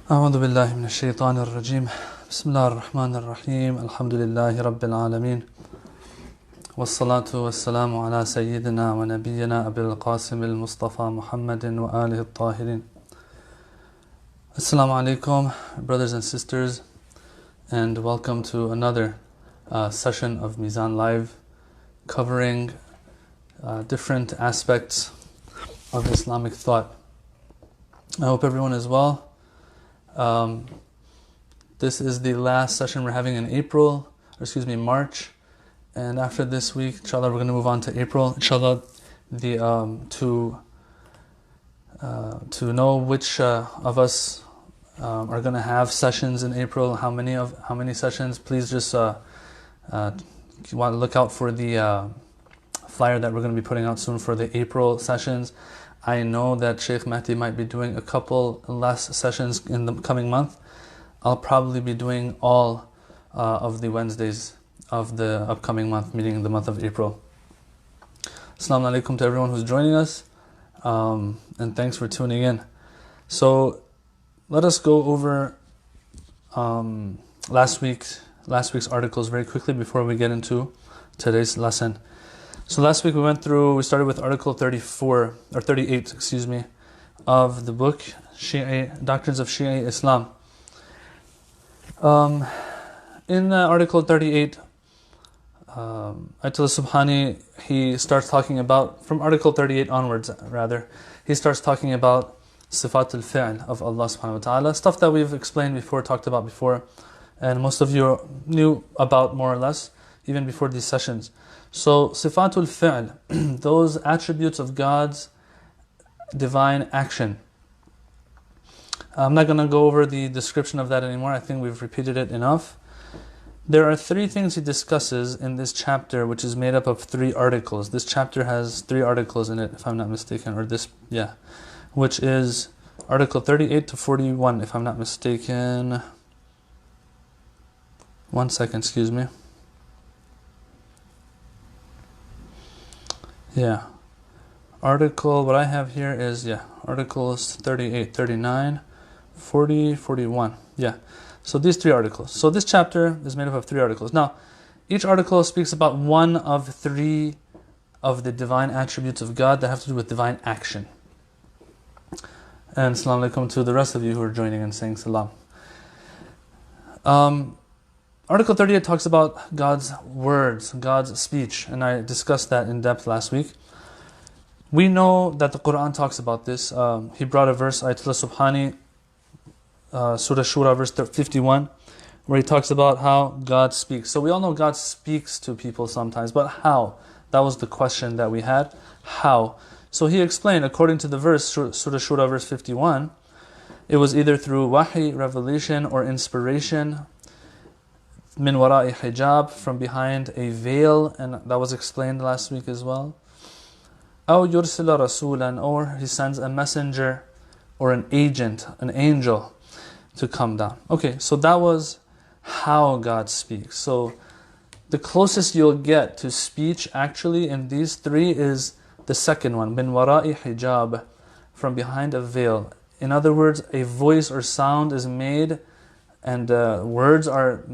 أعوذ بالله من الشيطان الرجيم بسم الله الرحمن الرحيم الحمد لله رب العالمين والصلاة والسلام على سيدنا ونبينا أبي القاسم المصطفى محمد وآله الطاهرين. Assalamu alaikum, brothers and sisters, and welcome to another session of Mizan Live covering different aspects of Islamic thought. I hope everyone is well. This is the last session we're having in March, and after this week, inshallah, we're going to move on to April. Inshallah, to know which of us are going to have sessions in April, how many sessions, please just you want to look out for the flyer that we're going to be putting out soon for the April sessions. I know that Shaykh Mahdi might be doing a couple less sessions in the coming month. I'll probably be doing all of the Wednesdays of the upcoming month, meaning the month of April. Assalamu alaikum to everyone who's joining us, and thanks for tuning in. So let us go over last week's articles very quickly before we get into today's lesson. So last week we started with article 38, of the book Doctrines of Shia Islam. In article 38, Ayatollah Subhani, he starts talking about, from article 38 onwards rather, he starts talking about Sifat al-Fi'l of Allah subhanahu wa ta'ala, stuff that we've talked about before, and most of you knew about more or less, even before these sessions. So, Sifatul Fi'l, those attributes of God's divine action. I'm not going to go over the description of that anymore. I think we've repeated it enough. There are three things he discusses in this chapter, which is made up of 3 articles. This chapter has 3 articles in it, if I'm not mistaken, which is article 38 to 41, if I'm not mistaken. One second, excuse me. Yeah, what I have here is, articles 38, 39, 40, 41. Yeah, so these 3 articles. So this chapter is made up of 3 articles. Now, each article speaks about one of 3 of the divine attributes of God that have to do with divine action. And assalamu alaikum to the rest of you who are joining and saying salam. Article 38 talks about God's words, God's speech, and I discussed that in depth last week. We know that the Quran talks about this. He brought a verse, Ayatollah Subhani, Surah Shura, verse 51, where he talks about how God speaks. So we all know God speaks to people sometimes, but how? That was the question that we had. How? So he explained, according to the verse, Surah Shura, verse 51, it was either through wahi, revelation, or inspiration, min wara'i hijab, from behind a veil, and that was explained last week as well. Aw yursila rasulan, or he sends a messenger or an agent, an angel, to come down. Okay, so that was how God speaks. So the closest you'll get to speech actually in these 3 is the second one, min wara'i hijab, from behind a veil. In other words, a voice or sound is made and words are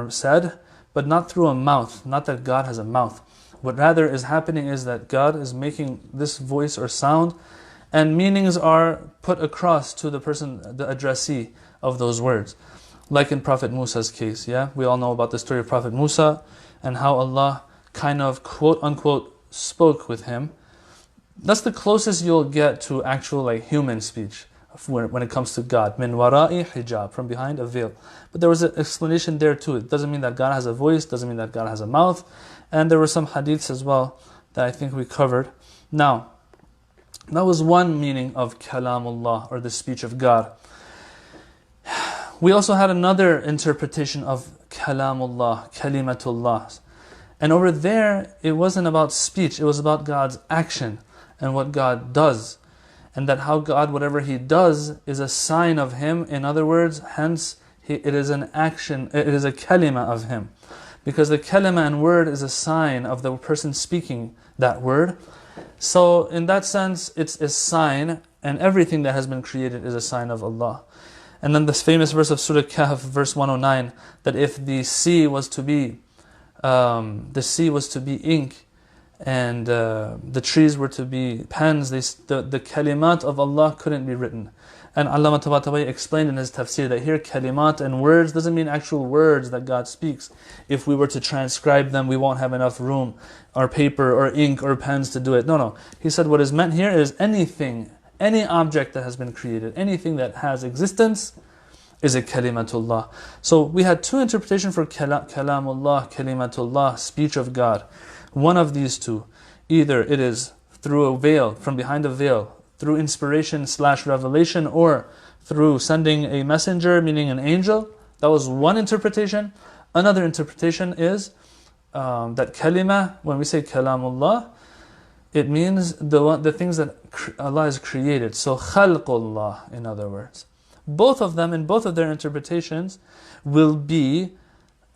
said, but not through a mouth. Not that God has a mouth. What rather is happening is that God is making this voice or sound, and meanings are put across to the person, the addressee of those words. Like in Prophet Musa's case, we all know about the story of Prophet Musa and how Allah kind of quote unquote spoke with him. That's the closest you'll get to actual human speech when it comes to God. Min wara'i hijab, from behind a veil. But there was an explanation there too. It doesn't mean that God has a voice, doesn't mean that God has a mouth. And there were some hadiths as well that I think we covered. Now, that was one meaning of kalamullah, or the speech of God. We also had another interpretation of kalamullah, kalimatullah. And over there, it wasn't about speech, it was about God's action and what God does. And that how God, whatever He does, is a sign of Him. In other words, hence, it is an action, it is a kalima of Him. Because the kalima and word is a sign of the person speaking that word. So in that sense, it's a sign, and everything that has been created is a sign of Allah. And then this famous verse of Surah Kahf, verse 109, that if the sea was to be ink, and the trees were to be pens, the kalimat of Allah couldn't be written. And Allama Tabatabai explained in his tafsir that here kalimat and words doesn't mean actual words that God speaks. If we were to transcribe them, we won't have enough room, or paper, or ink, or pens to do it. No. He said what is meant here is anything, any object that has been created, anything that has existence is a kalimatullah. So we had two interpretations for kalamullah, kalimatullah, speech of God. One of these two, either it is through a veil, from behind a veil, through inspiration / revelation, or through sending a messenger, meaning an angel. That was one interpretation. Another interpretation is that kalima, when we say kalamullah, it means the things that Allah has created. So khalqullah, in other words. Both of them, in both of their interpretations, will be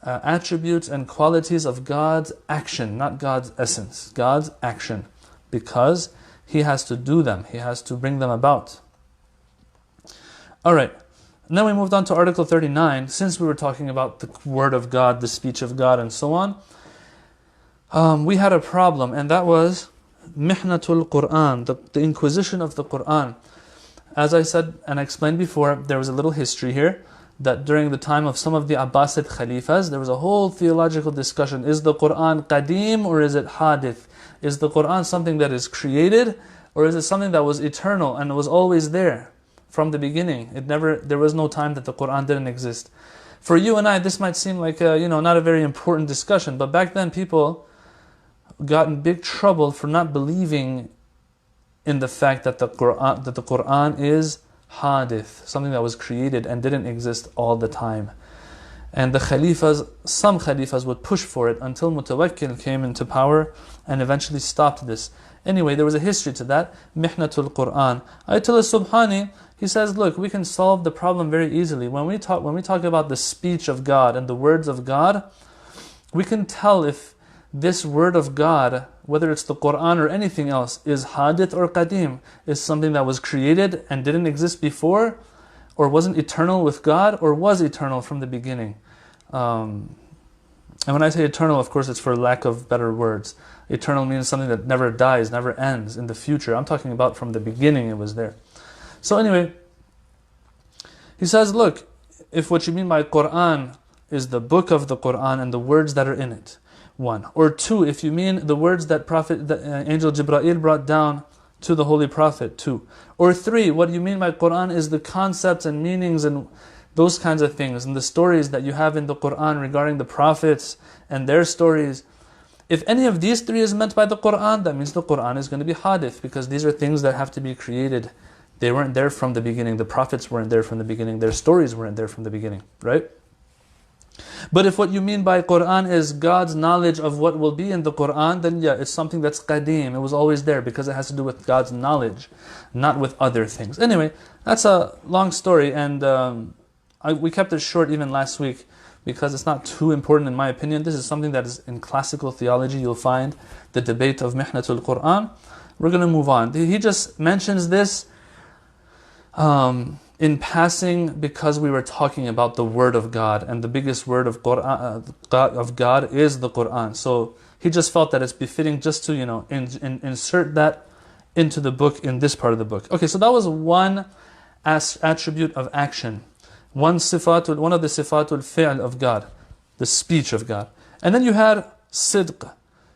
attributes and qualities of God's action, not God's essence, God's action, because He has to do them, He has to bring them about. Alright, and then we moved on to Article 39. Since we were talking about the word of God, the speech of God, and so on, we had a problem, and that was Mihnatul Quran, the Inquisition of the Quran. As I said and I explained before, there was a little history here, that during the time of some of the Abbasid Khalifas, there was a whole theological discussion. Is the Quran qadim or is it hadith? Is the Quran something that is created, or is it something that was eternal and was always there from the beginning? There was no time that the Quran didn't exist. For you and I, this might seem like not a very important discussion, but back then people got in big trouble for not believing in the fact that the Quran is hadith, something that was created and didn't exist all the time. And the Khalifas, some Khalifas would push for it until Mutawakkil came into power and eventually stopped this. Anyway, there was a history to that. Mihnatul Quran. Ayatollah Subhani, he says, look, we can solve the problem very easily. When we talk about the speech of God and the words of God, we can tell if this word of God, whether it's the Quran or anything else, is hadith or qadim, is something that was created and didn't exist before, or wasn't eternal with God, or was eternal from the beginning. And when I say eternal, of course, it's for lack of better words. Eternal means something that never dies, never ends, in the future. I'm talking about from the beginning it was there. So anyway, he says, look, if what you mean by Quran is the book of the Quran and the words that are in it, one. Or two, if you mean the words that Angel Jibreel brought down to the Holy Prophet, two. Or three, what you mean by Quran is the concepts and meanings and those kinds of things, and the stories that you have in the Quran regarding the prophets and their stories. If any of these three is meant by the Quran, that means the Quran is going to be hadith, because these are things that have to be created. They weren't there from the beginning. The prophets weren't there from the beginning. Their stories weren't there from the beginning, right? But if what you mean by Quran is God's knowledge of what will be in the Quran, then yeah, it's something that's qadim. It was always there because it has to do with God's knowledge, not with other things. Anyway, that's a long story, and we kept it short even last week because it's not too important in my opinion. This is something that is in classical theology. You'll find the debate of Mihnatul Quran. We're going to move on. He just mentions this in passing because we were talking about the word of God, and the biggest word of God is the Quran. So he just felt that it's befitting just to insert that into the book, in this part of the book. Okay, so that was one attribute of action, one of the sifatul fi'l of God, the speech of God. And then you had sidq,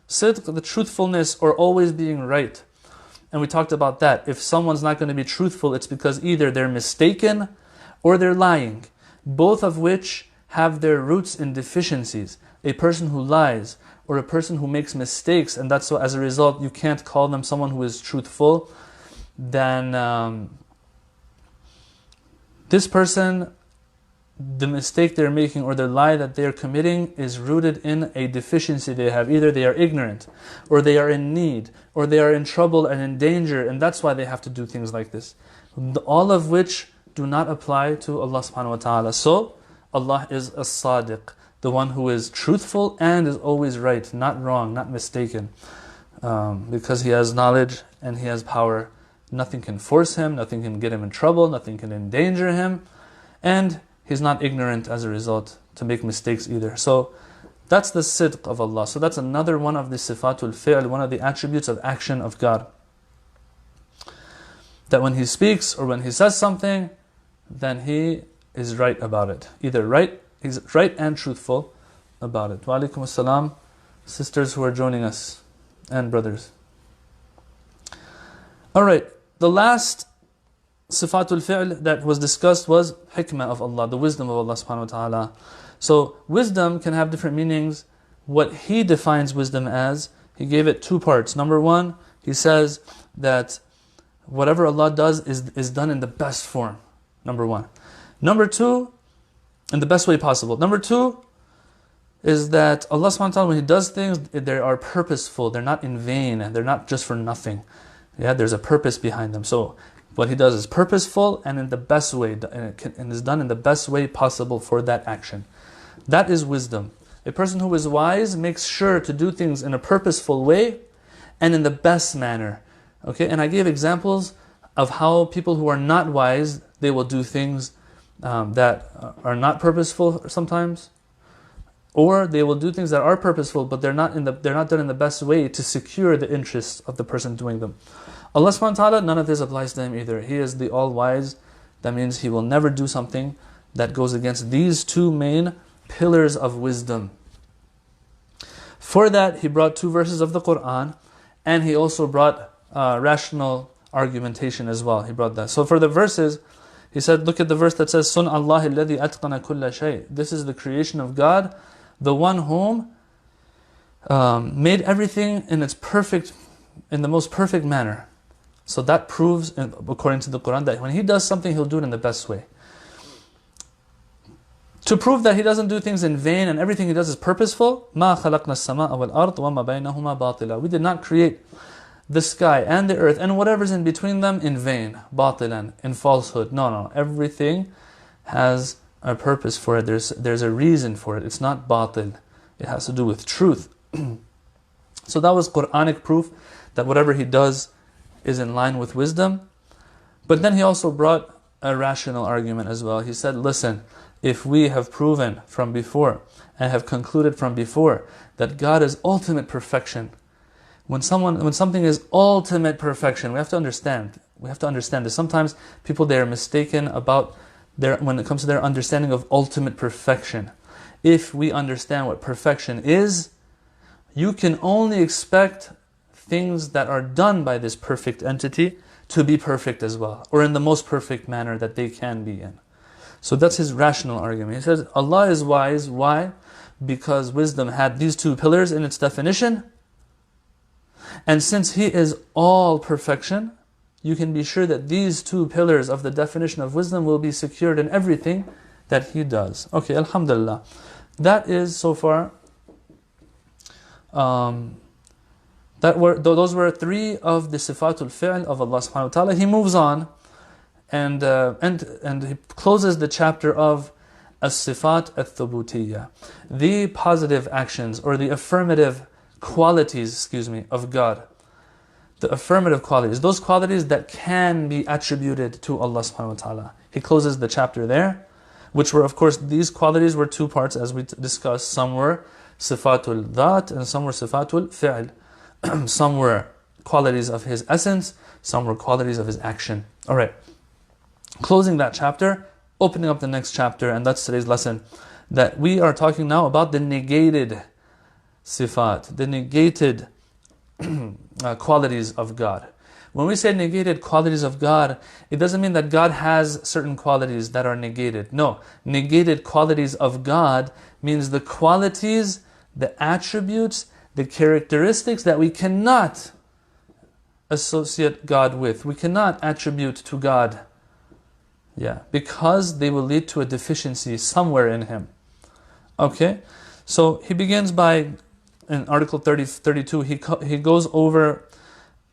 the truthfulness or always being right. And we talked about that. If someone's not going to be truthful, it's because either they're mistaken or they're lying, both of which have their roots in deficiencies. A person who lies or a person who makes mistakes, and that's so as a result you can't call them someone who is truthful, then this person, the mistake they're making or the lie that they're committing is rooted in a deficiency they have. Either they are ignorant, or they are in need, or they are in trouble and in danger, and that's why they have to do things like this. All of which do not apply to Allah subhanahu wa ta'ala. So, Allah is as-sadiq, the one who is truthful and is always right, not wrong, not mistaken. Because He has knowledge and He has power. Nothing can force Him, nothing can get Him in trouble, nothing can endanger Him. And He's not ignorant as a result to make mistakes either. So that's the sidq of Allah. So that's another one of the sifatul fi'l, one of the attributes of action of God. That when He speaks or when He says something, then He is right about it. Either right, He's right and truthful about it. Wa alaikum assalam, sisters who are joining us, and brothers. Alright, the last sifatul fi'l that was discussed was hikmah of Allah, the wisdom of Allah subhanahu wa ta'ala. So wisdom can have different meanings. What He defines wisdom as, He gave it two parts. Number one, He says that whatever Allah does is done in the best form. Number one. Number two, in the best way possible. Number two is that Allah subhanahu wa ta'ala, when He does things, they are purposeful. They're not in vain. They're not just for nothing. Yeah, there's a purpose behind them. So what He does is purposeful and in the best way, and is done in the best way possible for that action. That is wisdom. A person who is wise makes sure to do things in a purposeful way and in the best manner. Okay, and I gave examples of how people who are not wise, they will do things that are not purposeful sometimes, or they will do things that are purposeful, but they're not done in the best way to secure the interests of the person doing them. Allah subhanahu wa ta'ala, none of this applies to Him either. He is the all-wise. That means He will never do something that goes against these two main pillars of wisdom. For that, He brought two verses of the Quran, and He also brought rational argumentation as well. He brought that. So for the verses, He said, look at the verse that says, Sun Allah alladhi atqana kulla shay. This is the creation of God, the one whom made everything in the most perfect manner. So that proves, according to the Quran, that when He does something, He'll do it in the best way. To prove that He doesn't do things in vain and everything He does is purposeful, مَا خَلَقْنَا السَّمَاءَ وَالْأَرْضِ وَمَا بَيْنَهُمَا بَاطِلًا. We did not create the sky and the earth and whatever's in between them in vain, batilan, in falsehood. No. Everything has a purpose for it. There's a reason for it. It's not batil. It has to do with truth. So that was Quranic proof that whatever He does is in line with wisdom. But then He also brought a rational argument as well. He said, listen, if we have proven from before and have concluded from before that God is ultimate perfection, when something is ultimate perfection, we have to understand that sometimes people, they are mistaken about when it comes to their understanding of ultimate perfection. If we understand what perfection is, you can only expect things that are done by this perfect entity to be perfect as well, or in the most perfect manner that they can be in. So that's his rational argument. He says Allah is wise. Why? Because wisdom had these two pillars in its definition. And since He is all perfection, you can be sure that these two pillars of the definition of wisdom will be secured in everything that He does. Okay, alhamdulillah. That is so far. Those were three of the sifatul fi'l of Allah subhanahu wa ta'ala. He moves on and he closes the chapter of as-sifat al-thubutiyya, the positive actions or the affirmative qualities, of God. The affirmative qualities, those qualities that can be attributed to Allah subhanahu wa ta'ala. He closes the chapter there, which were, of course, these qualities were two parts as we discussed. Some were sifatul dhat and some were sifatul fi'l. Some were qualities of His essence, some were qualities of His action. Alright, closing that chapter, opening up the next chapter, and that's today's lesson. That we are talking now about the negated sifat, the negated qualities of God. When we say negated qualities of God, it doesn't mean that God has certain qualities that are negated. No, negated qualities of God means the qualities, the attributes, the characteristics that we cannot associate God with. We cannot attribute to God. Because they will lead to a deficiency somewhere in Him. Okay, so he begins by, in Article 32, he goes over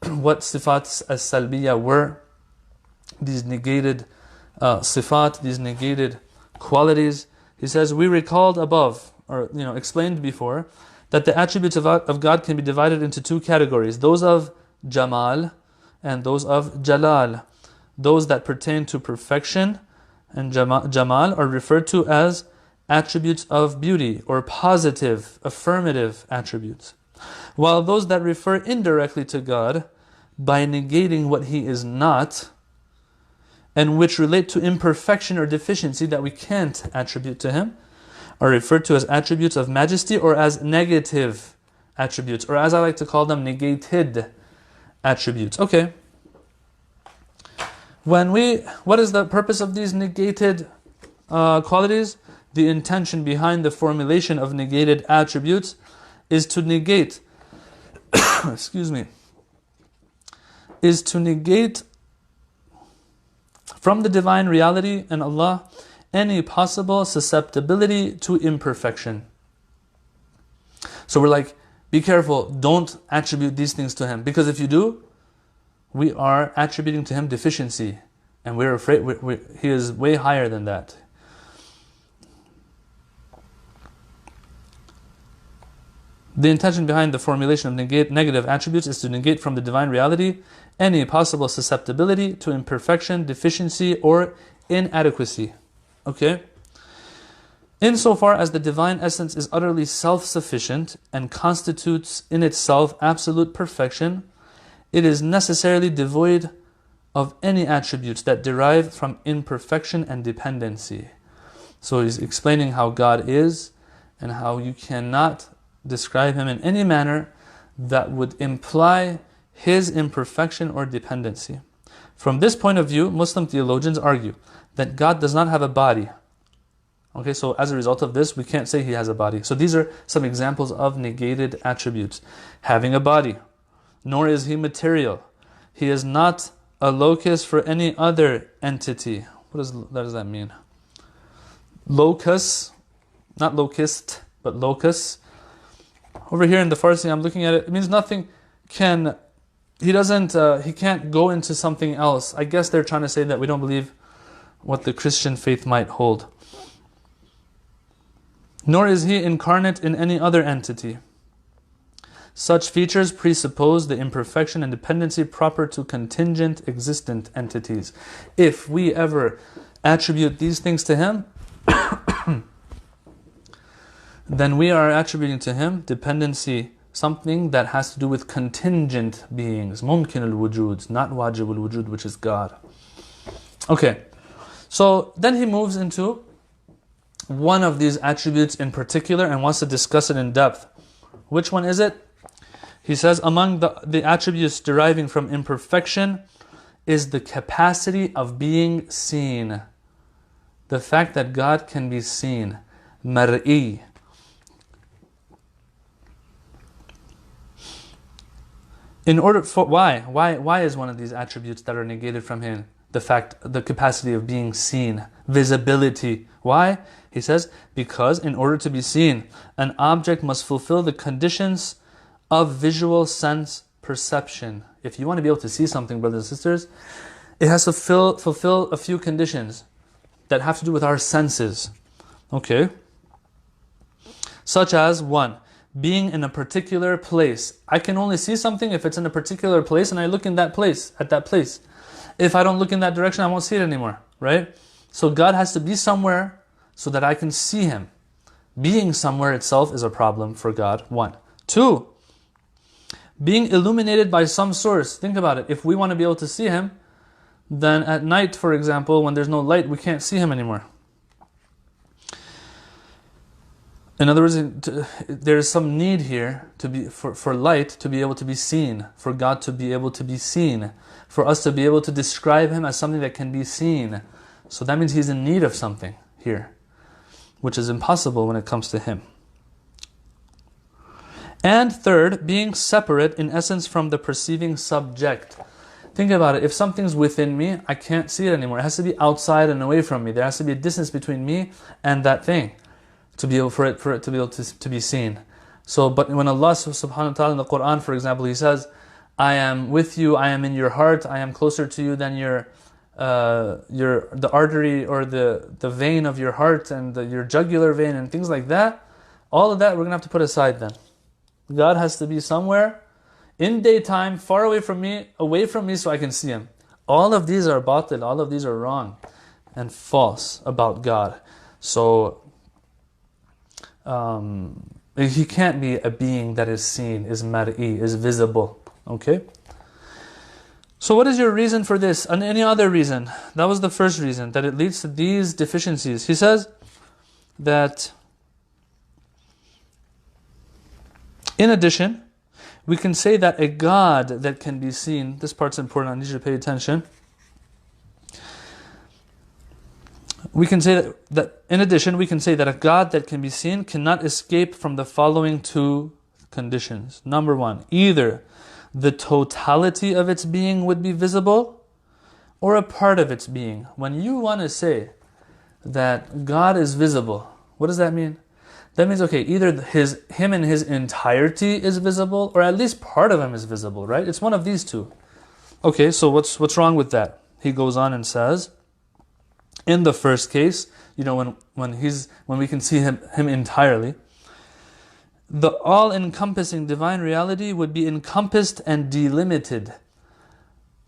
what sifat as-salbiya were, these negated sifat, these negated qualities. He says, we recalled above, or explained before, that the attributes of God can be divided into two categories, those of Jamal and those of Jalal. Those that pertain to perfection and Jamal are referred to as attributes of beauty or positive, affirmative attributes. While those that refer indirectly to God by negating what He is not, and which relate to imperfection or deficiency that we can't attribute to Him, are referred to as attributes of majesty or as negative attributes, or as I like to call them, negated attributes. Okay. What is the purpose of these negated qualities? The intention behind the formulation of negated attributes is to negate, excuse me, is to negate from the divine reality and Allah any possible susceptibility to imperfection. So we're like, be careful, don't attribute these things to Him, because if you do, we are attributing to Him deficiency, and we're afraid He is way higher than that. The intention behind the formulation of negative attributes is to negate from the divine reality any possible susceptibility to imperfection, deficiency, or inadequacy. Okay? Insofar as the divine essence is utterly self-sufficient and constitutes in itself absolute perfection, it is necessarily devoid of any attributes that derive from imperfection and dependency. So he's explaining how God is and how you cannot describe Him in any manner that would imply His imperfection or dependency. From this point of view, Muslim theologians argue that God does not have a body. Okay, so as a result of this, we can't say He has a body. So these are some examples of negated attributes. Having a body, nor is He material. He is not a locus for any other entity. What does that mean? Locus, not locust, but locus. Over here in the Farsi, I'm looking at it, it means nothing can, he can't go into something else. I guess they're trying to say that we don't believe what the Christian faith might hold. Nor is He incarnate in any other entity. Such features presuppose the imperfection and dependency proper to contingent existent entities. If we ever attribute these things to Him, then we are attributing to Him dependency, something that has to do with contingent beings, mumkin al-wujud, not wajib al-wujud, which is God. Okay, so then he moves into one of these attributes in particular and wants to discuss it in depth. Which one is it? He says, among the attributes deriving from imperfection is the capacity of being seen. The fact that God can be seen. Mar'i. In order for why is one of these attributes that are negated from Him the capacity of being seen, visibility? Why? He says, because in order to be seen, an object must fulfill the conditions of visual sense perception. If you want to be able to see something, brothers and sisters, it has to fulfill a few conditions that have to do with our senses. Okay? Such as, 1, being in a particular place. I can only see something if it's in a particular place and I look in that place, at that place. If I don't look in that direction, I won't see it anymore, right? So God has to be somewhere so that I can see Him. Being somewhere itself is a problem for God, 1. 2, being illuminated by some source. Think about it. If we want to be able to see Him, then at night, for example, when there's no light, we can't see Him anymore. In other words, there is some need here for light to be able to be seen, for God to be able to be seen, for us to be able to describe Him as something that can be seen. So that means He's in need of something here, which is impossible when it comes to Him. And 3rd, being separate in essence from the perceiving subject. Think about it. If something's within me, I can't see it anymore. It has to be outside and away from me. There has to be a distance between me and that thing to be able for it to be able to be seen. So, but when Allah subhanahu wa ta'ala in the Quran, for example, He says, I am with you, I am in your heart, I am closer to you than the artery or the vein of your heart and your jugular vein and things like that. All of that we're going to have to put aside then. God has to be somewhere in daytime, far away from me so I can see Him. All of these are batil, all of these are wrong. and false about God. So he can't be a being that is seen, is mar'i, is visible. Okay? So what is your reason for this? And any other reason? That was the first reason, that it leads to these deficiencies. He says that in addition, we can say that a God that can be seen, this part's important, I need you to pay attention. We can say that in addition, we can say that a God that can be seen cannot escape from the following two conditions. Number one, either the totality of its being would be visible, or a part of its being. When you want to say that God is visible, what does that mean? That means, okay, either him in his entirety is visible, or at least part of him is visible, right? It's one of these two. Okay, so what's wrong with that? He goes on and says, in the first case, when we can see him entirely, the all-encompassing divine reality would be encompassed and delimited.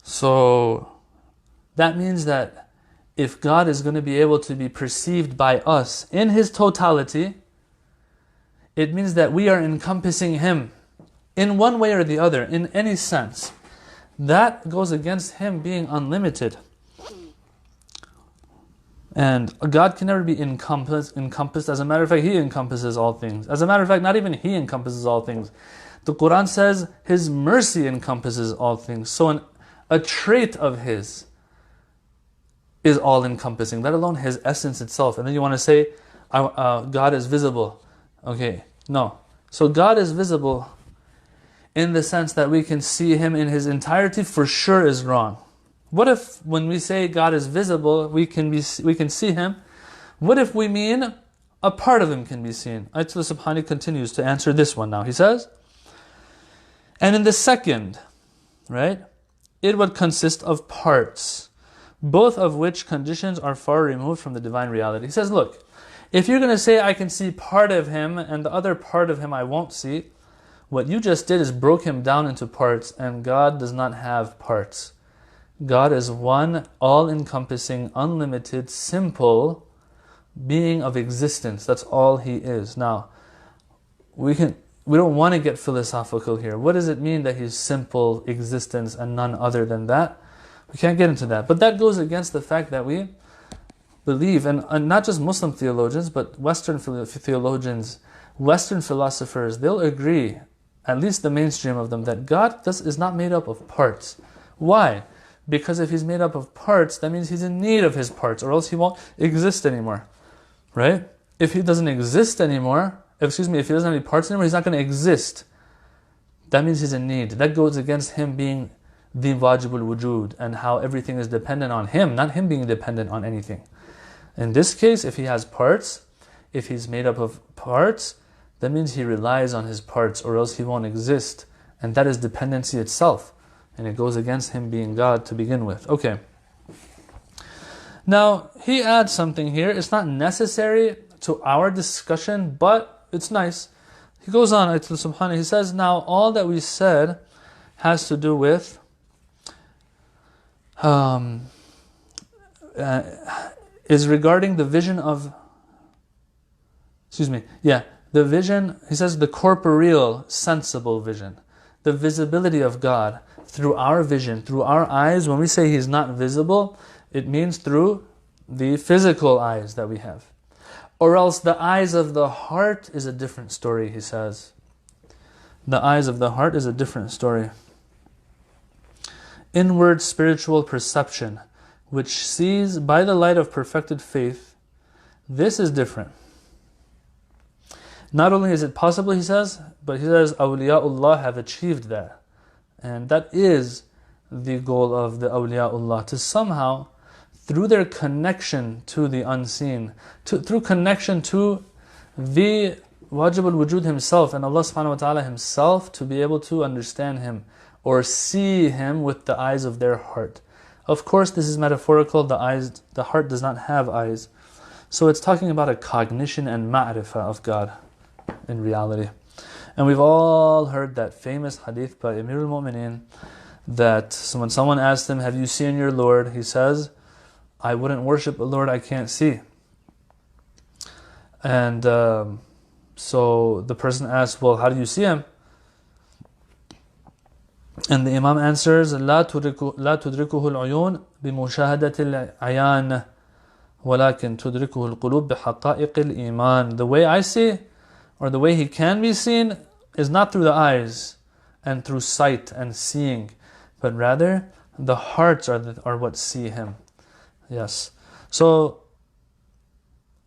So that means that if God is going to be able to be perceived by us in his totality, it means that we are encompassing him in one way or the other, in any sense. That goes against him being unlimited. And God can never be encompassed. As a matter of fact, he encompasses all things. As a matter of fact, not even he encompasses all things. The Quran says his mercy encompasses all things. So a trait of his is all-encompassing, let alone his essence itself. And then you want to say, God is visible. Okay, no. So God is visible in the sense that we can see him in his entirety, for sure is wrong. What if when we say God is visible, we can see him? What if we mean a part of him can be seen? Ayatollah Subhani continues to answer this one now. He says, and in the second, right, it would consist of parts, both of which conditions are far removed from the divine reality. He says, look, if you're going to say I can see part of him and the other part of him I won't see, what you just did is broke him down into parts, and God does not have parts. God is one all-encompassing, unlimited, simple being of existence. That's all he is. Now, we don't want to get philosophical here. What does it mean that he's simple existence and none other than that? We can't get into that. But that goes against the fact that we believe, and not just Muslim theologians, but Western theologians, Western philosophers, they'll agree, at least the mainstream of them, that God is not made up of parts. Why? Because if he's made up of parts, that means he's in need of his parts, or else he won't exist anymore. Right? If he doesn't exist anymore, if he doesn't have any parts anymore, he's not going to exist. That means he's in need. That goes against him being the wajibul wujud, and how everything is dependent on him, not him being dependent on anything. In this case, if he has parts, if he's made up of parts, that means he relies on his parts, or else he won't exist. And that is dependency itself. And it goes against him being God to begin with. Okay. Now, he adds something here. It's not necessary to our discussion, but it's nice. He goes on, subhanahu, he says, now all that we said has to do with is regarding the vision of, the vision, he says the corporeal, sensible vision, the visibility of God through our vision, through our eyes. When we say he's not visible, it means through the physical eyes that we have. Or else the eyes of the heart is a different story, he says. The eyes of the heart is a different story. Inward spiritual perception, which sees by the light of perfected faith, this is different. Not only is it possible, he says, but he says, awliyaullah have achieved that. And that is the goal of the awliyaullah, to somehow, through their connection to the unseen, through connection to the wajibul wujud himself, and Allah subhanahu wa ta'ala himself, to be able to understand him, or see him with the eyes of their heart. Of course, this is metaphorical. The heart does not have eyes. So it's talking about a cognition and ma'rifah of God in reality. And we've all heard that famous hadith by Amirul Mu'mineen, that when someone asked him, have you seen your Lord? He says, I wouldn't worship a Lord I can't see. And so the person asks, well, how do you see him? And the Imam answers, لا تدركه العيون بمشاهدة العيان ولكن تدركه القلوب بحقائق الإيمان. The way I see, or the way he can be seen, is not through the eyes and through sight and seeing, but rather the hearts are what see him. Yes. So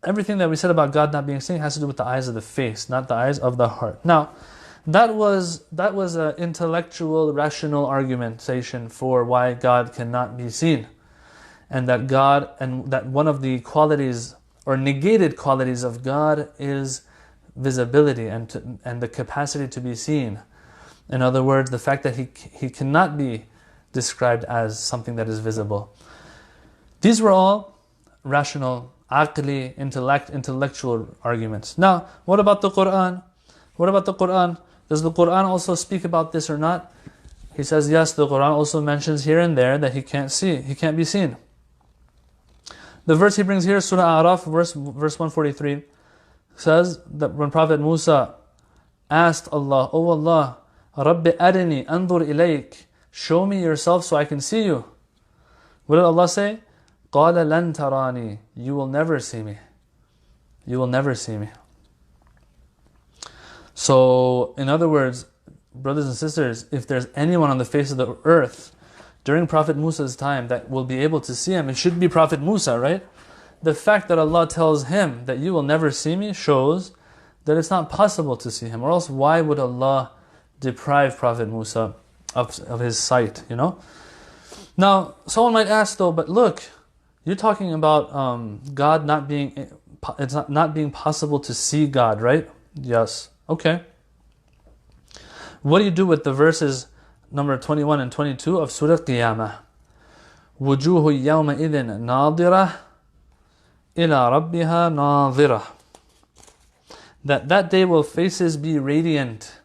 everything that we said about God not being seen has to do with the eyes of the face, not the eyes of the heart. Now, that was an intellectual, rational argumentation for why God cannot be seen, and that one of the qualities or negated qualities of God is visibility and the capacity to be seen. In other words, the fact that he cannot be described as something that is visible. These were all rational, aqli, intellectual arguments. Now, what about the Quran? What about the Quran? Does the Quran also speak about this or not? He says, yes, the Quran also mentions here and there that he can't be seen. The verse he brings here, Surah A'raf, verse 143, says that when Prophet Musa asked Allah, "Oh Allah, Rabbi arini andur ilayk, show me yourself so I can see you." What did Allah say? قَالَ لَن تَرَانِي, you will never see me. You will never see me. So, in other words, brothers and sisters, if there's anyone on the face of the earth during Prophet Musa's time that will be able to see him, it should be Prophet Musa, right? The fact that Allah tells him that you will never see me shows that it's not possible to see him. Or else why would Allah deprive Prophet Musa of his sight, you know? Now, someone might ask though, but look, you're talking about God not being possible to see God, right? Yes. Okay. What do you do with the verses number 21 and 22 of Surah Qiyamah? وُجُوهُ يَوْمَئِذٍ نَاظِرَةٌ إِلَىٰ رَبِّهَا نَاظِرَةٌ. That day will faces be radiant,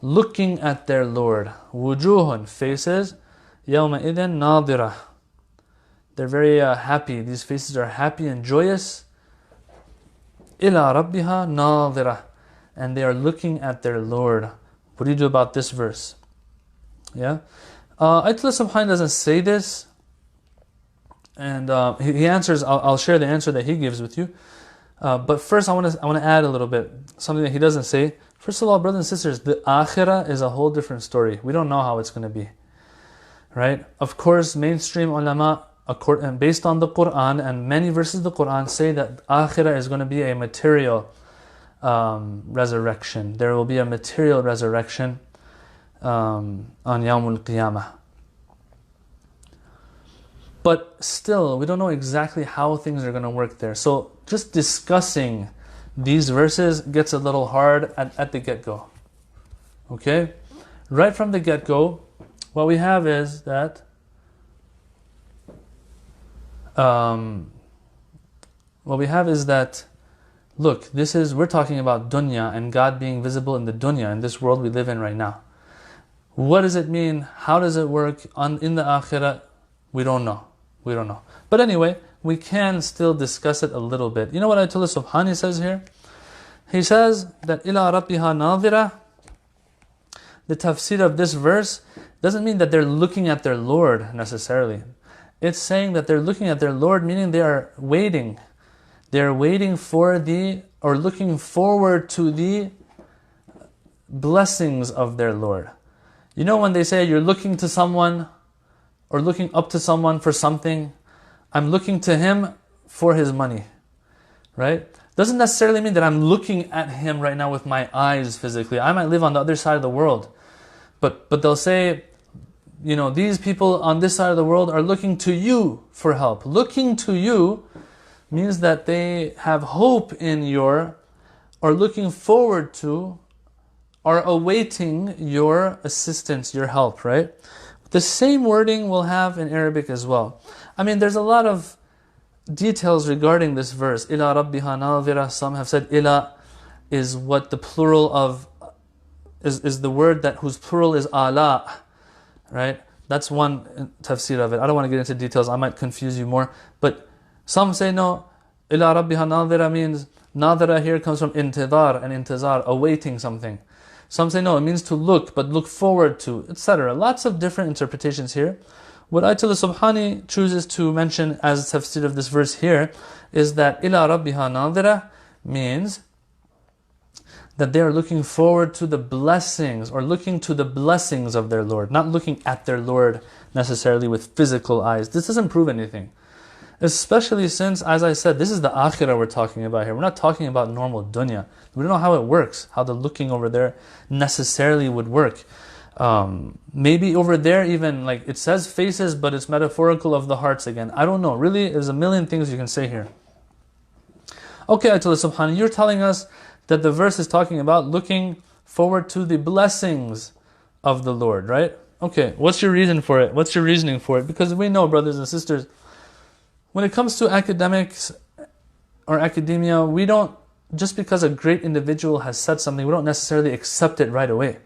looking at their Lord. وُجُوهٌ, faces, يَوْمَئِذٍ نَاظِرَةٌ. They're very happy. These faces are happy and joyous. إِلَىٰ رَبِّهَا نَاظِرَةٌ. And they are looking at their Lord. What do you do about this verse? Yeah? Ayatollah Subhanahu doesn't say this. And he answers, I'll share the answer that he gives with you. But first I want to add a little bit, something that he doesn't say. First of all, brothers and sisters, the akhirah is a whole different story. We don't know how it's going to be. Right? Of course, mainstream ulama, based on the Quran and many verses of the Quran, say that akhirah is going to be a material resurrection. There will be a material resurrection on Yawmul Qiyamah. But still, we don't know exactly how things are going to work there. So just discussing these verses gets a little hard at the get-go. Okay? Right from the get-go, what we have is that look, we're talking about dunya and God being visible in the dunya, in this world we live in right now. What does it mean? How does it work in the akhirah? We don't know. But anyway, we can still discuss it a little bit. You know what Ayatollah Subhani says here? He says that إِلَىٰ رَبِّهَا نَاظِرَةٌ. The tafsir of this verse doesn't mean that they're looking at their Lord necessarily. It's saying that they're looking at their Lord, meaning they are waiting. They're waiting for or looking forward to the blessings of their Lord. You know when they say you're looking to someone or looking up to someone for something, I'm looking to him for his money, right? Doesn't necessarily mean that I'm looking at him right now with my eyes physically. I might live on the other side of the world. But they'll say, you know, these people on this side of the world are looking to you for help. Looking to you means that they have hope in or looking forward to, or awaiting your assistance, your help, right? The same wording we'll have in Arabic as well. I mean, there's a lot of details regarding this verse. إِلَىٰ رَبِّهَا نَاظِرَةٌ. Some have said إِلَىٰ is what the plural of, is the word whose plural is ala, right? That's one tafsir of it. I don't want to get into details, I might confuse you more. But some say no, ila rabbiha nadira means, nadira here comes from intidar and intizar, awaiting something. Some say no, it means to look, but look forward to, etc. Lots of different interpretations here. What Ayatollah Subhani chooses to mention as tafsir of this verse here is that ila rabbiha nadira means that they are looking forward to the blessings, or looking to the blessings of their Lord, not looking at their Lord necessarily with physical eyes. This doesn't prove anything. Especially since, as I said, this is the akhirah we're talking about here. We're not talking about normal dunya. We don't know how it works, how the looking over there necessarily would work. Maybe over there even, like it says faces, but it's metaphorical of the hearts again. I don't know. Really, there's a million things you can say here. Okay, Ayatollah Subhani, you're telling us that the verse is talking about looking forward to the blessings of the Lord, right? Okay, what's your reason for it? What's your reasoning for it? Because we know, brothers and sisters, when it comes to academics or academia, we don't, just because a great individual has said something, we don't necessarily accept it right away.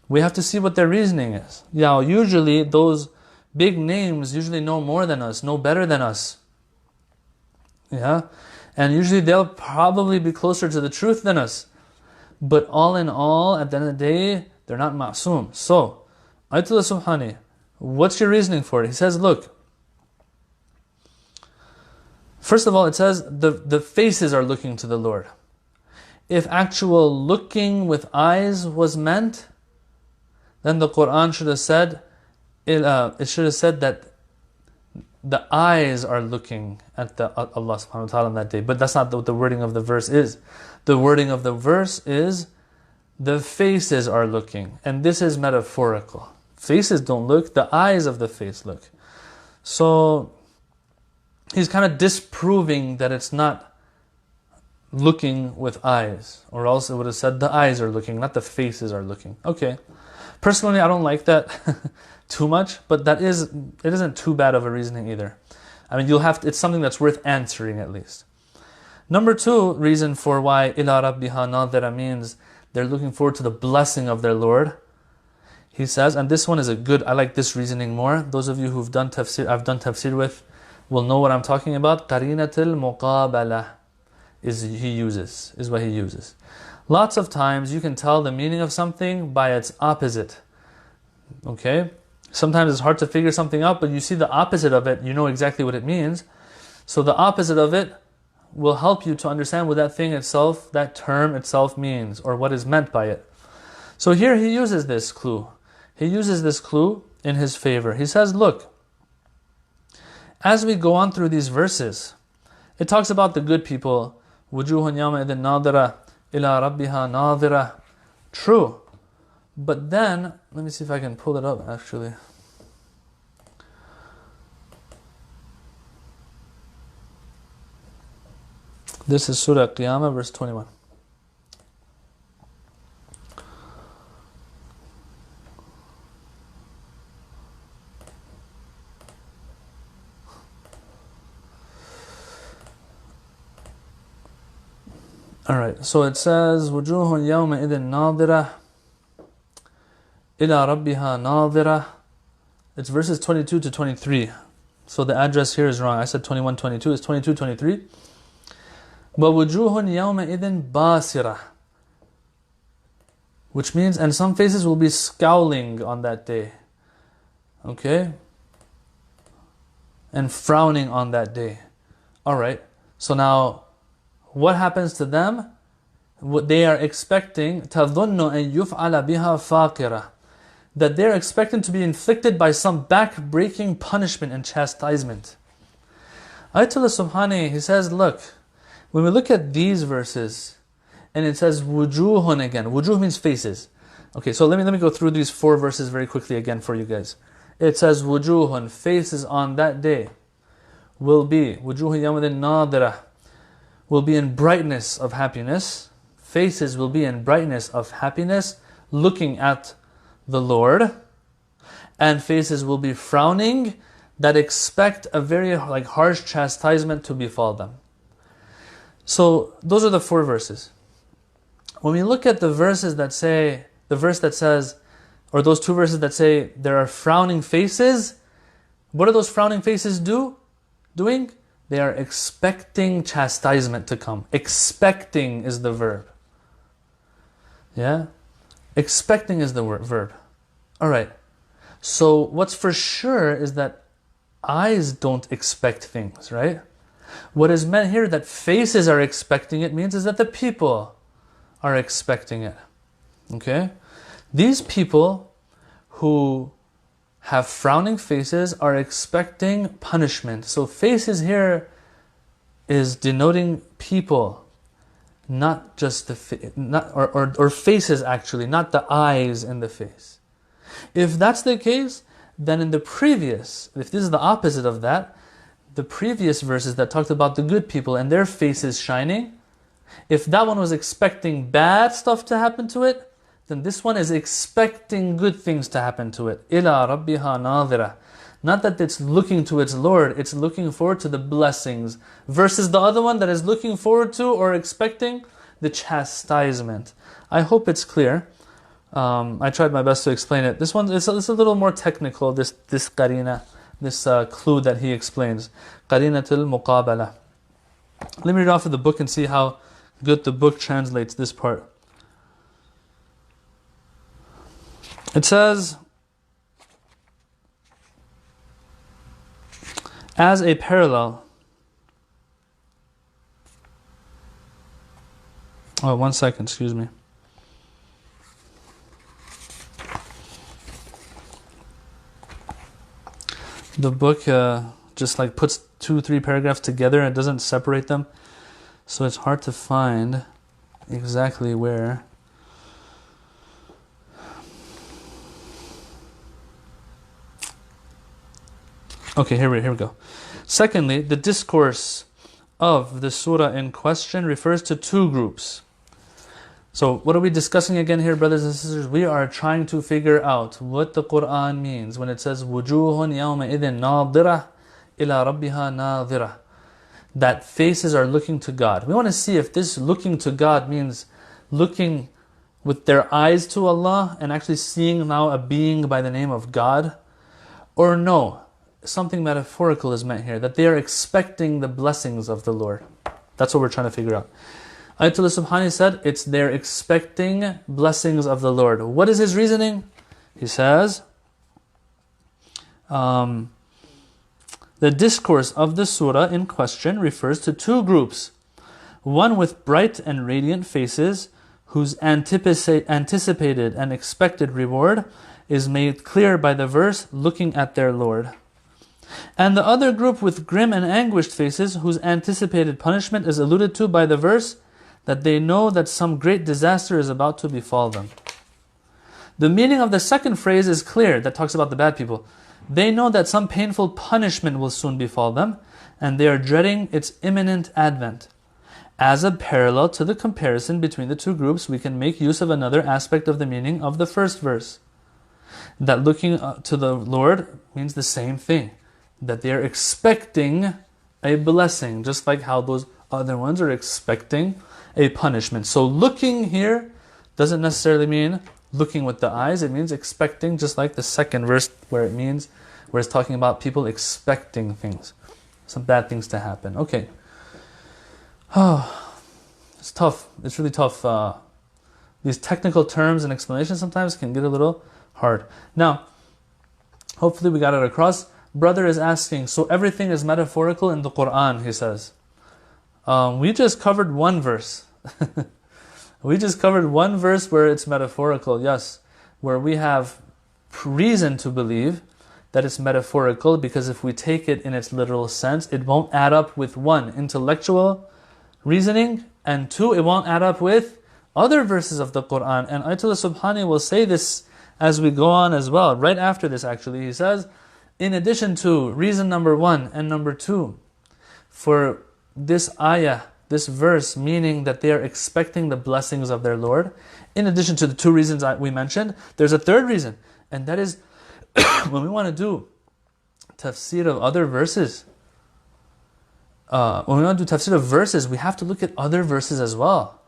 We have to see what their reasoning is. Now, usually those big names usually know more than us, know better than us. Yeah? And usually they'll probably be closer to the truth than us. But all in all, at the end of the day, they're not ma'soom. So, Ayatollah Subhani, what's your reasoning for it? He says, look, first of all, it says the faces are looking to the Lord. If actual looking with eyes was meant, then the Quran should have said, it should have said that the eyes are looking at Allah subhanahu wa ta'ala on that day. But that's not what the wording of the verse is. The wording of the verse is, the faces are looking. And this is metaphorical. Faces don't look, the eyes of the face look. So, he's kind of disproving that it's not looking with eyes. Or else it would have said the eyes are looking, not the faces are looking. Okay. Personally, I don't like that too much, but it isn't too bad of a reasoning either. I mean, it's something that's worth answering at least. Number two reason for why ila rabbiha nadira means they're looking forward to the blessing of their Lord. He says, and this one is I like this reasoning more. Those of you who've done tafsir, I've done tafsir with, will know what I'm talking about. Qarinatul muqabala is what he uses. Lots of times you can tell the meaning of something by its opposite. Okay? Sometimes it's hard to figure something out, but you see the opposite of it, you know exactly what it means. So the opposite of it will help you to understand what that thing itself, that term itself means, or what is meant by it. So here he uses this clue. He uses this clue in his favor. He says, look, as we go on through these verses, it talks about the good people. وُجُوهٌ يَوْمَئِذٍ نَاظِرَةٌ إِلَىٰ رَبِّهَا نَاظِرَةٌ. True. But then, let me see if I can pull it up actually. This is Surah Qiyamah, verse 21. Alright, so it says, وُجُوهٌ يَوْمَئِذٍ نَاظِرَةٌ إِلَىٰ رَبِّهَا نَاظِرَةٌ. It's verses 22 to 23. So the address here is wrong. I said 21, 22. It's 22, 23. وَوُجُوهٌ يَوْمَئِذٍ بَاسِرَةٌ. Which means, and some faces will be scowling on that day. Okay? And frowning on that day. Alright, so now, what happens to them? What they are expecting, تَظُنُّ أَن يُفْعَلَ بِهَا فَاقِرَةٌ. That they're expecting to be inflicted by some back-breaking punishment and chastisement. Ayatollah Subhani, he says, look, when we look at these verses, and it says wujuhun again. Wujuh means faces. Okay, so let me go through these 4 verses very quickly again for you guys. It says wujuhun, faces on that day will be, wujuh yawmadin nadira, will be in brightness of happiness. Faces will be in brightness of happiness, looking at the Lord. And faces will be frowning, that expect a very harsh chastisement to befall them. So those are the 4 verses. When we look at the verses that say, the verse that says, or those two verses that say there are frowning faces, what are those frowning faces doing? They are expecting chastisement to come. Expecting is the verb. Yeah? Expecting is the verb. Alright. So what's for sure is that eyes don't expect things, right? What is meant here that faces are expecting it means is that the people are expecting it. Okay? These people who have frowning faces are expecting punishment. So faces here is denoting people, not just the or faces actually, not the eyes in the face. If that's the case, then in the previous, if this is the opposite of that, the previous verses that talked about the good people and their faces shining, if that one was expecting bad stuff to happen to it, then this one is expecting good things to happen to it. إِلَىٰ رَبِّهَا نَاظِرَةٌ. Not that it's looking to its Lord, it's looking forward to the blessings. Versus the other one that is looking forward to or expecting the chastisement. I hope it's clear. I tried my best to explain it. This one, it's a little more technical, this qarina, this clue that he explains. Qarinatul muqabala. Let me read off of the book and see how good the book translates this part. It says, as a parallel. Oh, 1 second, excuse me. The book just like puts 2-3 paragraphs together and doesn't separate them. So it's hard to find exactly where. Okay, here we go. Secondly, the discourse of the surah in question refers to two groups. So what are we discussing again here, brothers and sisters? We are trying to figure out what the Quran means when it says وُجُوهٌ يَوْمَئِذٍ نَاظِرَةٌ إِلَىٰ رَبِّهَا نَاظِرَةٌ. That faces are looking to God. We want to see if this looking to God means looking with their eyes to Allah and actually seeing now a being by the name of God, or no, something metaphorical is meant here, that they are expecting the blessings of the Lord. That's what we're trying to figure out. Ayatollah Subhani said, it's they're expecting blessings of the Lord. What is his reasoning? He says, the discourse of the surah in question refers to two groups. One with bright and radiant faces, whose anticipated and expected reward is made clear by the verse, looking at their Lord. And the other group with grim and anguished faces, whose anticipated punishment is alluded to by the verse, that they know that some great disaster is about to befall them. The meaning of the second phrase is clear, that talks about the bad people. They know that some painful punishment will soon befall them, and they are dreading its imminent advent. As a parallel to the comparison between the two groups, we can make use of another aspect of the meaning of the first verse. That looking to the Lord means the same thing. That they are expecting a blessing, just like how those other ones are expecting a punishment. So looking here doesn't necessarily mean looking with the eyes. It means expecting, just like the second verse where it's talking about people expecting things, some bad things to happen. Okay. Oh, it's tough. It's really tough. These technical terms and explanations sometimes can get a little hard. Now, hopefully we got it across. Brother is asking, so everything is metaphorical in the Quran, he says. We just covered one verse. We just covered one verse where it's metaphorical, yes. Where we have reason to believe that it's metaphorical, because if we take it in its literal sense, it won't add up with one, intellectual reasoning, and two, it won't add up with other verses of the Quran. And Ayatollah Subhani will say this as we go on as well. Right after this actually, he says, in addition to reason number one and number two, for this ayah, this verse, meaning that they are expecting the blessings of their Lord, in addition to the two reasons we mentioned, there's a third reason, and that is when we want to do tafsir of other verses, when we want to do tafsir of verses, we have to look at other verses as well,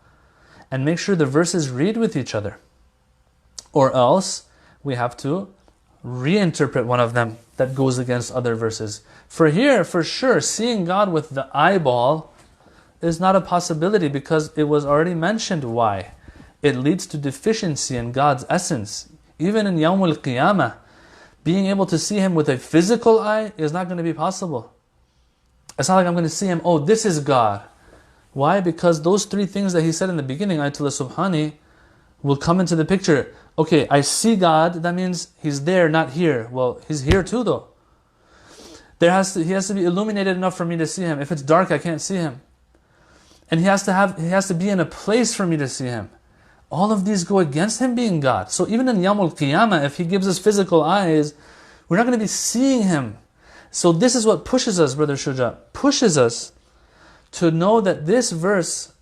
and make sure the verses read with each other. Or else, we have to reinterpret one of them that goes against other verses. For here, for sure, seeing God with the eyeball is not a possibility because it was already mentioned why. It leads to deficiency in God's essence. Even in Yawmul Qiyamah, being able to see Him with a physical eye is not going to be possible. It's not like I'm going to see Him, oh, this is God. Why? Because those three things that He said in the beginning, Ayatollah Subhani, will come into the picture. Okay, I see God, that means He's there, not here. Well, He's here too though. He has to be illuminated enough for me to see Him. If it's dark, I can't see Him. And He has to be in a place for me to see Him. All of these go against Him being God. So even in Yawmul Qiyamah, if He gives us physical eyes, we're not going to be seeing Him. So this is what pushes us, Brother Shuja, pushes us to know that this verse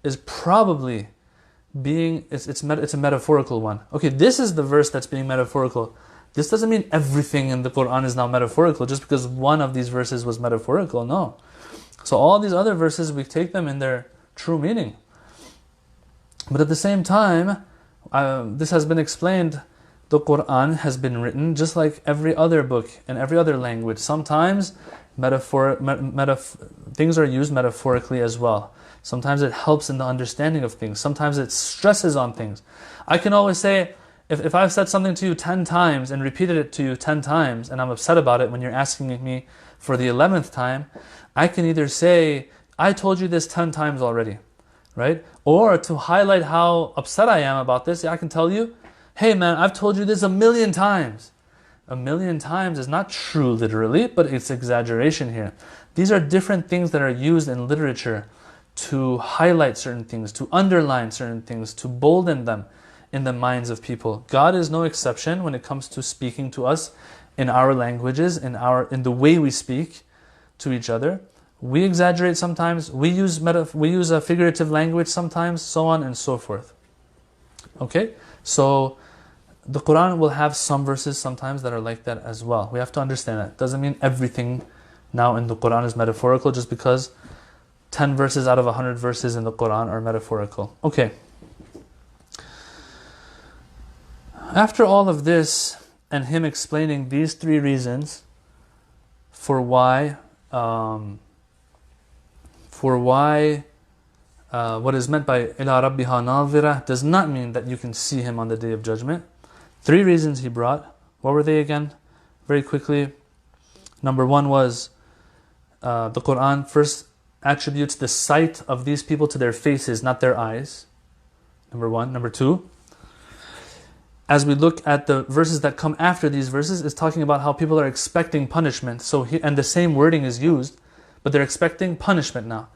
is probably it's a metaphorical one. Okay, this is the verse that's being metaphorical. This doesn't mean everything in the Quran is now metaphorical just because one of these verses was metaphorical. No. So all these other verses, we take them in their true meaning. But at the same time, this has been explained, the Quran has been written just like every other book in every other language. Sometimes things are used metaphorically as well. Sometimes it helps in the understanding of things. Sometimes it stresses on things. I can always say, if I've said something to you 10 times and repeated it to you 10 times and I'm upset about it when you're asking me for the 11th time, I can either say, I told you this 10 times already, right? Or to highlight how upset I am about this, I can tell you, hey man, I've told you this 1,000,000 times. 1,000,000 times is not true literally, but it's exaggeration here. These are different things that are used in literature to highlight certain things, to underline certain things, to bolden them in the minds of people. God is no exception when it comes to speaking to us in our languages, in the way we speak to each other. We exaggerate sometimes, we use a figurative language sometimes, so on and so forth. Okay? So the Quran will have some verses sometimes that are like that as well. We have to understand that. Doesn't mean everything now in the Quran is metaphorical just because 10 verses out of 100 verses in the Quran are metaphorical. Okay. After all of this, and him explaining these three reasons for why what is meant by ila rabbiha nadhira does not mean that you can see Him on the Day of Judgment. Three reasons he brought. What were they again? Very quickly. Number one was the Quran first attributes the sight of these people to their faces, not their eyes. Number one. Number two, as we look at the verses that come after these verses, it's talking about how people are expecting punishment. And the same wording is used, but they're expecting punishment now.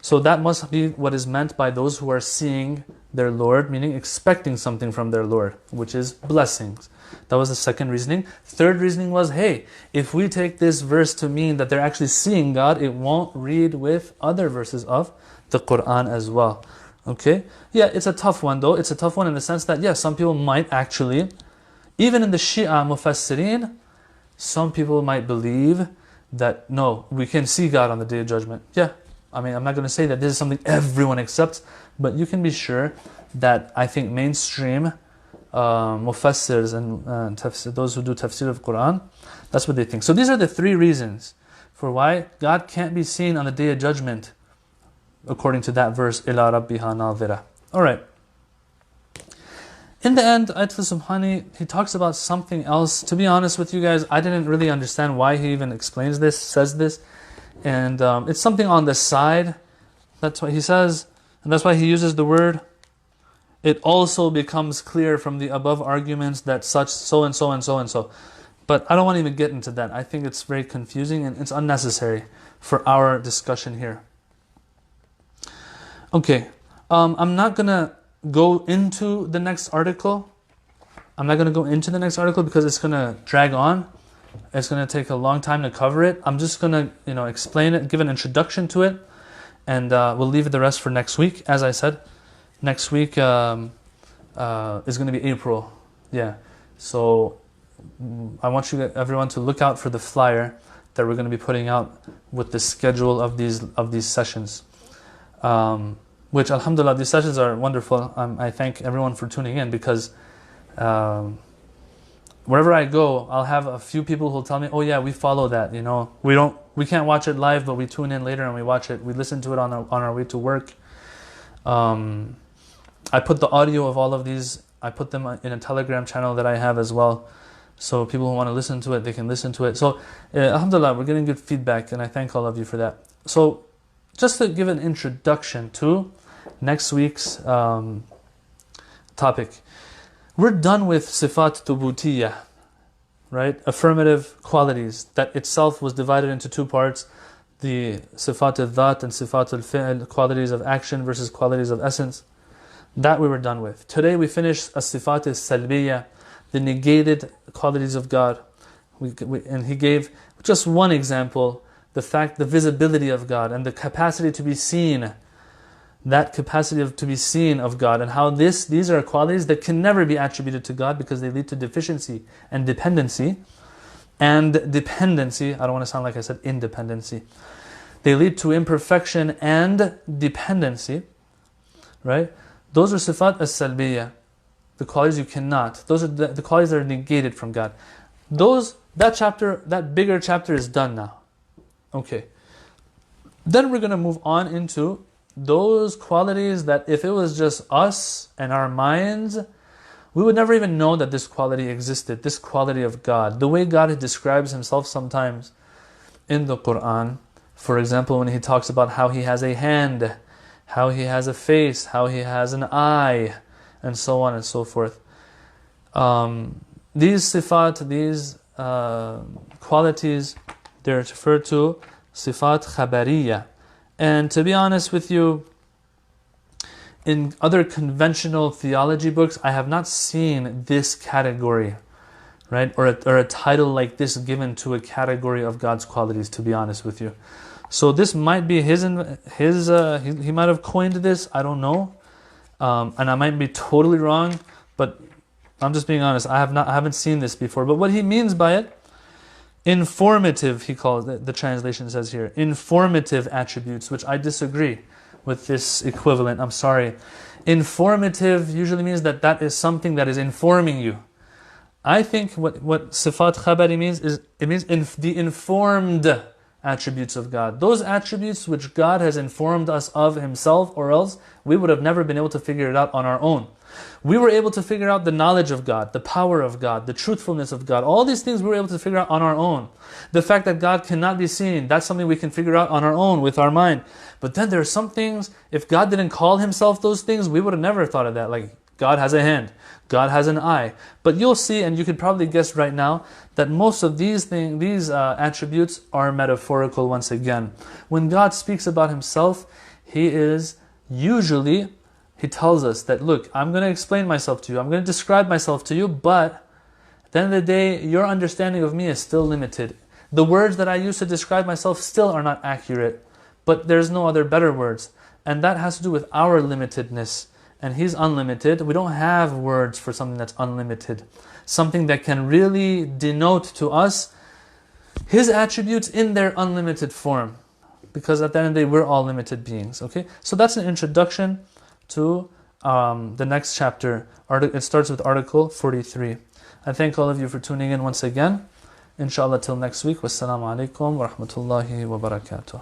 So that must be what is meant by those who are seeing their Lord, meaning expecting something from their Lord, which is blessings. That was the second reasoning. Third reasoning was, hey, if we take this verse to mean that they're actually seeing God, it won't read with other verses of the Quran as well. Okay? Yeah, it's a tough one though. It's a tough one in the sense that, yes, some people might actually, even in the Shia Mufassirin, some people might believe that, no, we can see God on the Day of Judgment. Yeah, I mean, I'm not going to say that this is something everyone accepts, but you can be sure that I think mainstream mufassirs and those who do tafsir of Quran, that's what they think. So these are the three reasons for why God can't be seen on the Day of Judgment, according to that verse, ila rabbiha nadhira. Alright. In the end, Ayatollah Subhani, he talks about something else. To be honest with you guys, I didn't really understand why he even explains this, says this. And it's something on the side. That's what he says. And that's why he uses the word. It also becomes clear from the above arguments that such, so and so and so and so. But I don't want to even get into that. I think it's very confusing and it's unnecessary for our discussion here. Okay. I'm not going to go into the next article. Because it's going to drag on. It's going to take a long time to cover it. I'm just going to, explain it, give an introduction to it, and we'll leave the rest for next week. As I said, next week is going to be April. Yeah. So I want everyone to look out for the flyer that we're going to be putting out with the schedule of these sessions. Which, alhamdulillah, these sessions are wonderful. I thank everyone for tuning in because wherever I go, I'll have a few people who'll tell me, "Oh yeah, we follow that. You know, we can't watch it live, but we tune in later and we watch it. We listen to it on our way to work." I put the audio of all of these. I put them in a Telegram channel that I have as well. So people who want to listen to it, they can listen to it. So, alhamdulillah, we're getting good feedback, and I thank all of you for that. So, just to give an introduction to next week's topic. We're done with sifat thubutiyah, right? Affirmative qualities that itself was divided into two parts. The sifat al-dhat and sifat al-fi'l, qualities of action versus qualities of essence. That we were done with. Today we finish a sifat al-salbiyah, the negated qualities of God. And he gave just one example, the visibility of God and the capacity to be seen. That capacity to be seen of God, and how these are qualities that can never be attributed to God because they lead to deficiency and dependency. And dependency, I don't want to sound like I said independency. They lead to imperfection and dependency, right? Those are sifat as-salbiyah, the qualities you cannot. Those are the qualities that are negated from God. That bigger chapter is done now. Okay. Then we're going to move on into those qualities that if it was just us and our minds, we would never even know that this quality existed, this quality of God. The way God describes himself sometimes in the Quran, for example, when he talks about how he has a hand, how he has a face, how he has an eye, and so on and so forth. These sifat, these qualities, they're referred to sifat khabariyah. And to be honest with you, in other conventional theology books, I have not seen this category, right? Or a title like this given to a category of God's qualities, to be honest with you. So this might be he might have coined this, I don't know. And I might be totally wrong, but I'm just being honest, I haven't seen this before. But what he means by it, informative, he calls it, the translation says here, informative attributes, which I disagree with this equivalent, I'm sorry. Informative usually means that is something that is informing you. I think what sifat khabari means is, it means the informed attributes of God. Those attributes which God has informed us of himself, or else we would have never been able to figure it out on our own. We were able to figure out the knowledge of God, the power of God, the truthfulness of God. All these things we were able to figure out on our own. The fact that God cannot be seen, that's something we can figure out on our own with our mind. But then there are some things, if God didn't call himself those things, we would have never thought of that. Like God has a hand, God has an eye. But you'll see, and you could probably guess right now, that most of these attributes are metaphorical once again. When God speaks about himself, he tells us that, look, I'm going to explain myself to you, I'm going to describe myself to you, but at the end of the day, your understanding of me is still limited. The words that I use to describe myself still are not accurate, but there's no other better words. And that has to do with our limitedness. And he's unlimited. We don't have words for something that's unlimited. Something that can really denote to us his attributes in their unlimited form. Because at the end of the day, we're all limited beings. Okay, so that's an introduction to the next chapter. It starts with article 43. I thank all of you for tuning in once again. Inshallah till next week. Wassalamu alaikum wa rahmatullahi wa barakatuh.